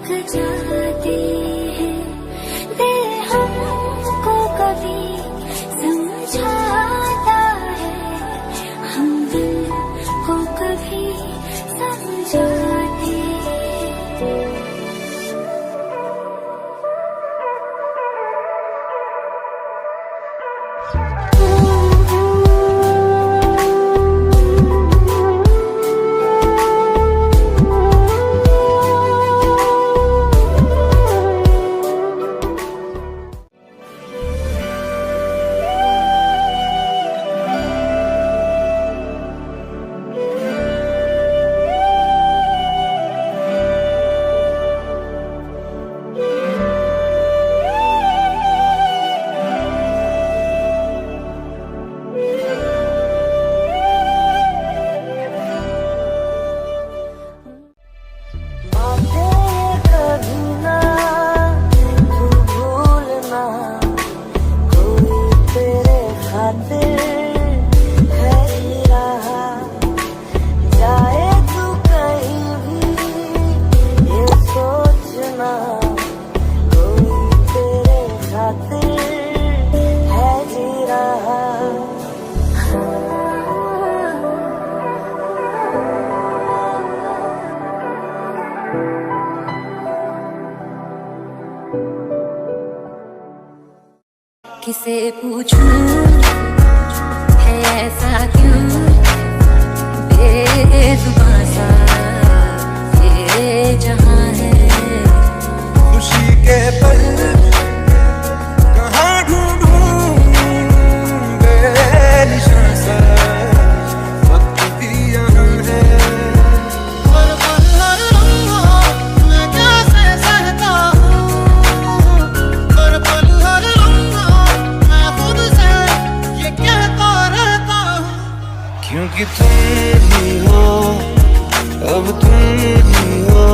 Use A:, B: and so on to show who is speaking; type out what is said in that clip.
A: जाते हैं, दिल हमको कभी समझाता है, हम दिल को कभी समझाते हैं। किसे पूछूं है ऐसा क्यों बेजुबां सा ये जहां है।
B: खुशी के पल कहाँ ढूंढूं बेनिशान सा, वक्त भी यहाँ है। हर पल हर लम्हा मैं कैसे सहता हूँ, हर पल हर लम्हा मैं खुद से ये कहता रहता हूँ, क्योंकि तुम ही हो, अब तुम ही हो।